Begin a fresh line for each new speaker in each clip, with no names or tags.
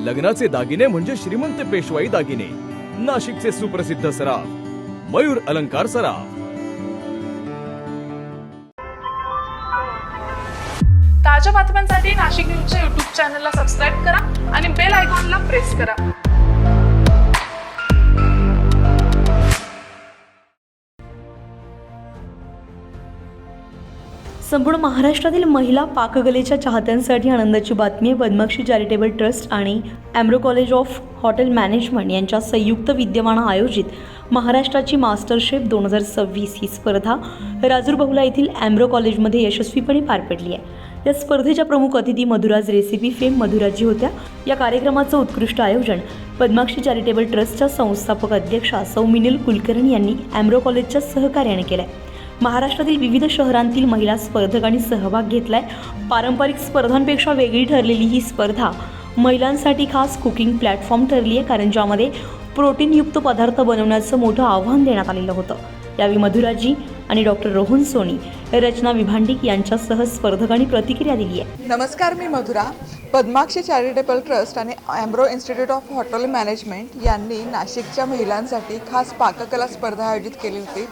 लग्नाचे दागिने म्हणजे श्रीमंत पेशवाई दागिने. नाशिकचे सुप्रसिद्ध सराफ मयूर अलंकार सराफ.
ताज्या बातम्यांसाठी नाशिक न्यूजच्या YouTube चॅनलला सबस्क्राईब करा आणि बेल आयकॉनला प्रेस करा.
संपूर्ण महाराष्ट्रातील महिला पाककलेच्या चाहत्यांसाठी आनंदाची बातमी आहे. पद्माक्षी चॅरिटेबल ट्रस्ट आणि ॲम्ब्रो कॉलेज ऑफ हॉटेल मॅनेजमेंट यांच्या संयुक्त विद्यमानं आयोजित महाराष्ट्राची मास्टर शेफ 2026 ही स्पर्धा राजूर बहुला येथील ॲम्ब्रो कॉलेजमध्ये यशस्वीपणे पार पडली आहे. या स्पर्धेच्या प्रमुख अतिथी मधुराज रेसिपी फेम मधुराजी होत्या. या कार्यक्रमाचं उत्कृष्ट आयोजन पद्माक्षी चॅरिटेबल ट्रस्टच्या संस्थापक अध्यक्षा सौ मिनल कुलकर्णी यांनी ॲम्ब्रो कॉलेजच्या सहकार्याने केलं आहे. महाराष्ट्रातील विविध शहरांतील महिला स्पर्धकांनी सहभाग घेतलाय. पारंपरिक स्पर्धांपेक्षा वेगळी ठरलेली ही स्पर्धा महिलांसाठी खास कुकिंग प्लॅटफॉर्म ठरली आहे, कारण ज्यामध्ये प्रोटीनयुक्त पदार्थ बनवण्याचं मोठं आव्हान देण्यात आलेलं होतं. यावेळी मधुराजी आणि डॉक्टर रोहन सोनी, रचना विभांडिक यांच्यासह स्पर्धकांनी प्रतिक्रिया दिली आहे.
नमस्कार, मी मधुरा. पद्माक्षी चॅरिटेबल ट्रस्ट आणि ॲम्ब्रो इन्स्टिट्यूट ऑफ हॉटेल मॅनेजमेंट यांनी नाशिकच्या महिलांसाठी खास पाककला स्पर्धा आयोजित केली होती.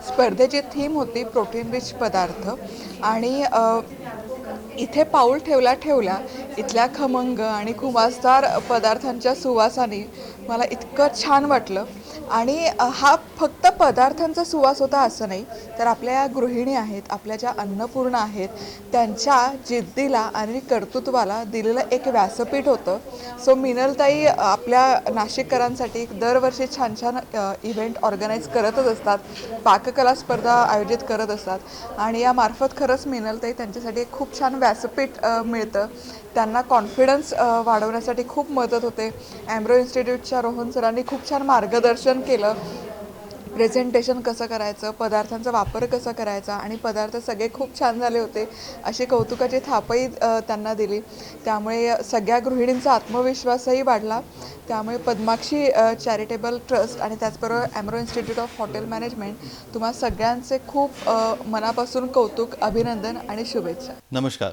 स्पर्धेची थीम होती प्रोटीन रिच पदार्थ आणि इथे पाऊल ठेवल्या इथल्या खमंग आणि खुमासदार पदार्थांच्या सुवासाने मला इतकं छान वाटलं. आणि हा फक्त पदार्थांचा सुवास होता असं नाही, तर आपल्या गृहिणी आहेत, आपल्या ज्या अन्नपूर्णा आहेत, त्यांच्या जिद्दीला आणि कर्तृत्वाला दिलेलं एक व्यासपीठ होतं. सो मिनलताई आपल्या नाशिककरांसाठी दरवर्षी छान छान इव्हेंट ऑर्गनाईज करतच असतात, पाककला स्पर्धा आयोजित करत असतात आणि यामार्फत खरंच मिनलताई त्यांच्यासाठी एक खूप छान व्यासपीठ मिळतं. त्यांना कॉन्फिडन्स वाढवण्यासाठी खूप मदत होते. ॲम्ब्रो इन्स्टिट्यूटच्या रोहन सरांनी खूप छान मार्गदर्शन केलं. प्रेझेंटेशन कसं करायचं, पदार्थांचा वापर कसा करायचा आणि पदार्थ सगळे खूप छान झाले होते अशी कौतुकाची थापही त्यांना दिली. त्यामुळे सगळ्या गृहिणींचा आत्मविश्वासही वाढला. त्यामुळे पद्माक्षी चॅरिटेबल ट्रस्ट आणि त्याचबरोबर ॲम्ब्रो इन्स्टिट्यूट ऑफ हॉटेल मॅनेजमेंट तुम्हा सगळ्यांचे खूप मनापासून कौतुक, अभिनंदन आणि शुभेच्छा.
नमस्कार.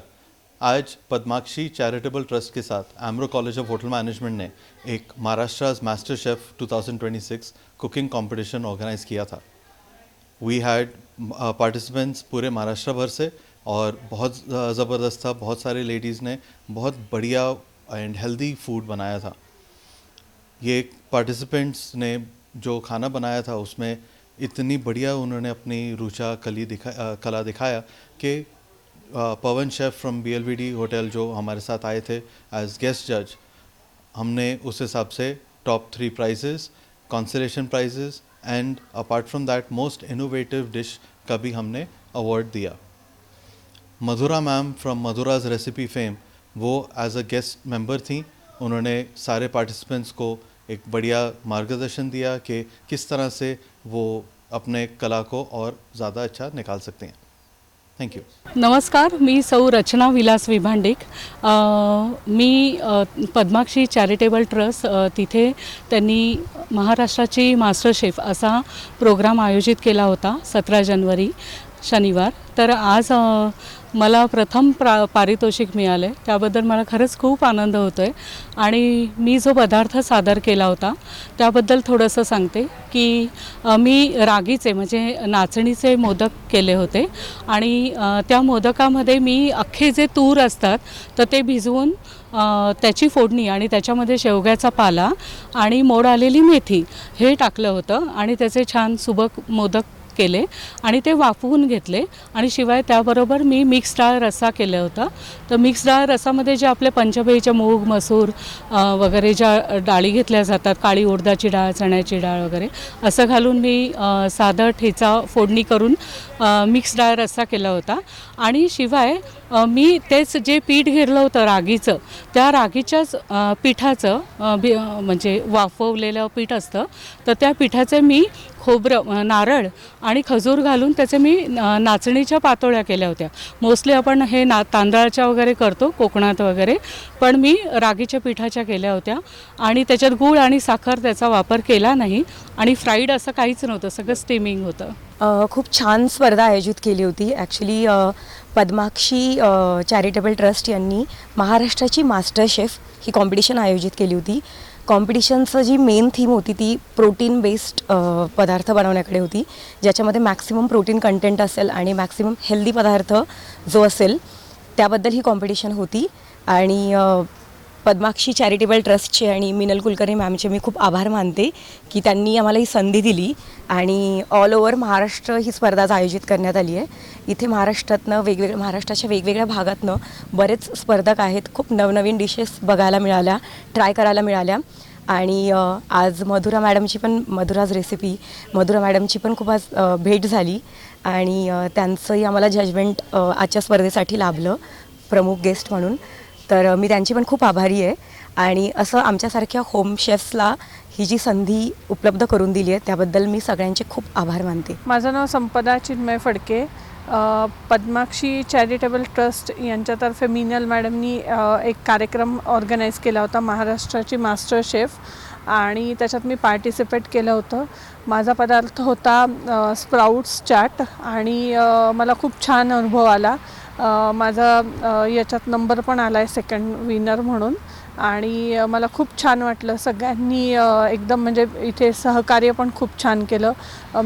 आज पद्माक्षी चैरिटेबल ट्रस्ट के साथ एम्ब्रो कॉलेज ऑफ होटल मैनेजमेंट ने एक Maharashtra master chef 2026 cooking competition organise किया था. वी हैड पार्टिसिपेंट्स पूरे महाराष्ट्र भर से और बहुत ज़बरदस्त था. बहुत सारे लेडीज़ ने बहुत बढ़िया एंड हेल्दी फूड बनाया था. ये पार्टिसिपेंट्स ने जो खाना बनाया था उसमें इतनी बढ़िया उन्होंने अपनी कला दिखाया कि पवन शेफ़ फ्रॉम BLVD होटल जो हमारे साथ आए थे एज गेस्ट जज, हमने उस हिसाब से top 3 prizes, consolation prizes and apart from that most innovative dish का भी हमने अवार्ड दिया. Madhura ma'am from Madhura's recipe fame वो एज अ गेस्ट मेंबर थी. उन्होंने सारे पार्टिसिपेंट्स को एक बढ़िया मार्गदर्शन दिया कि किस तरह से वो अपने कला को और ज़्यादा अच्छा निकाल सकते हैं. थँक्यू.
नमस्कार, मी सौ रचना विलास विभांडिक. मी पद्माक्षी चॅरिटेबल ट्रस्ट तिथे त्यांनी महाराष्ट्राची मास्टर शेफ असा प्रोग्राम आयोजित केला होता 17 जानेवारी शनिवार. तर आज मला प्रथम पारितोषिक मिळालं आहे, त्याबद्दल मला खरंच खूप आनंद होतो आहे. आणि मी जो पदार्थ सादर केला होता त्याबद्दल थोडंसं सांगते की मी रागीचे म्हणजे नाचणीचे मोदक केले होते आणि त्या मोदकामध्ये मी अख्खे जे तूर असतात तर ते भिजवून त्याची फोडणी आणि त्याच्यामध्ये शेवग्याचा पाला आणि मोड आलेली मेथी हे टाकलं होतं आणि त्याचे छान सुबक मोदक केले आणि ते वाफवून घेतले. आणि शिवाय त्याबरोबर मी मिक्स डाळ रस्सा केला होता. तर मिक्स डाळ रस्सामध्ये जे आपले पंचबेईच्या मूग, मसूर वगैरे ज्या डाळी घेतल्या जातात, काळी उडदाची डाळ, चण्याची डाळ वगैरे असं घालून मी साधं ठेचा फोडणी करून मिक्स डाळ रस्सा केला होता. आणि शिवाय मी तेच जे पीठ घेतलं होतं रागीचं, त्या रागीच्याच पिठाचं म्हणजे वाफवलेलं पीठ असतं, तर त्या पिठाचे मी खोबरं, नारळ आणि खजूर घालून त्याचे मी नाचणीच्या पातोळ्या केल्या होत्या. मोस्टली आपण हे तांदळाच्या वगैरे करतो कोकणात वगैरे, पण मी रागीच्या पिठाच्या केल्या होत्या आणि त्याच्यात गूळ आणि साखर त्याचा वापर केला नाही आणि फ्राईड असं काहीच नव्हतं, सगळं स्टीमिंग होतं.
खूप छान स्पर्धा आयोजित केली होती. ॲक्च्युली पद्माक्षी चॅरिटेबल ट्रस्ट यांनी महाराष्ट्राची मास्टर शेफ ही कॉम्पिटिशन आयोजित केली होती. कॉम्पिटिशनचं जी मेन थीम होती ती प्रोटीन बेस्ड पदार्थ बनवण्याकडे होती, ज्याच्यामध्ये मॅक्सिमम प्रोटीन कंटेंट असेल आणि मॅक्सिमम हेल्दी पदार्थ जो असेल त्याबद्दल ही कॉम्पिटिशन होती. आणि पद्माक्षी चॅरिटेबल ट्रस्टचे आणि मिनल कुलकर्णी मॅमचे मी खूप आभार मानते की त्यांनी आम्हाला ही संधी दिली आणि ऑल ओव्हर महाराष्ट्र ही स्पर्धा आयोजित करण्यात आली आहे. इथे महाराष्ट्राच्या वेगवेगळ्या भागातनं बरेच स्पर्धक आहेत. खूप नवनवीन डिशेस बघायला मिळाल्या, ट्राय करायला मिळाल्या. आणि आज मधुरा मॅडमची पण खूप आज भेट झाली आणि त्यांचंही आम्हाला जजमेंट आजच्या स्पर्धेसाठी लाभलं प्रमुख गेस्ट म्हणून. तर मी त्यांची पण खूप आभारी आहे. आणि असं आमच्यासारख्या होम शेफ्सला ही जी संधी उपलब्ध करून दिली आहे त्याबद्दल मी सगळ्यांचे खूप आभार मानते.
माझं नाव संपदा चिन्मय फडके. पद्माक्षी चॅरिटेबल ट्रस्ट यांच्यातर्फे मिनल मॅडमनी एक कार्यक्रम ऑर्गनाईज केला होता, महाराष्ट्राची मास्टर शेफ, आणि त्याच्यात मी पार्टिसिपेट केलं होतं. माझा पदार्थ होता स्प्राउट्स चाट आणि मला खूप छान अनुभव आला. माझा याच्यात नंबर पण आला आहे सेकंड विनर म्हणून. आणि मला खूप छान वाटलं. सगळ्यांनी एकदम म्हणजे इथे सहकार्य पण खूप छान केलं.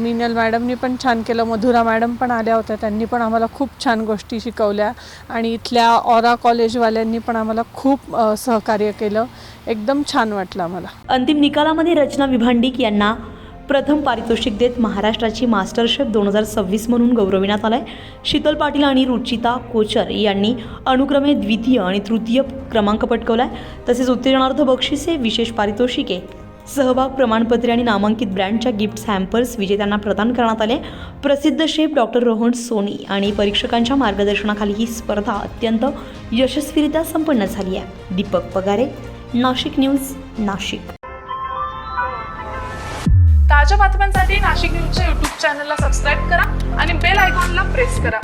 मिनल मॅडमनी पण छान केलं, मधुरा मॅडम पण आल्या होत्या, त्यांनी पण आम्हाला खूप छान गोष्टी शिकवल्या. आणि इथल्या ऑरा कॉलेजवाल्यांनी पण आम्हाला खूप सहकार्य केलं. एकदम छान वाटलं आम्हाला.
अंतिम निकालामध्ये रचना विभांडिक यांना प्रथम पारितोषिक देत महाराष्ट्राची मास्टर शेफ 2026 म्हणून गौरविण्यात आलाय. शीतल पाटील आणि रुचिता कोचर यांनी अनुक्रमे द्वितीय आणि तृतीय क्रमांक पटकावलाय. तसेच उत्तेजनार्थ बक्षिसे, विशेष पारितोषिके, सहभाग प्रमाणपत्रे आणि नामांकित ब्रँडच्या गिफ्ट हॅम्पर्स विजेत्यांना प्रदान करण्यात आले. प्रसिद्ध शेफ डॉक्टर रोहन सोनी आणि परीक्षकांच्या मार्गदर्शनाखाली ही स्पर्धा अत्यंत यशस्वीरित्या संपन्न झाली आहे. दीपक पगारे, नाशिक न्यूज, नाशिक.
ताज्या बातम्यांसाठी नाशिक न्यूजच्या यूट्यूब चॅनलला सबस्क्राईब करा आणि बेल आयकॉनला प्रेस करा.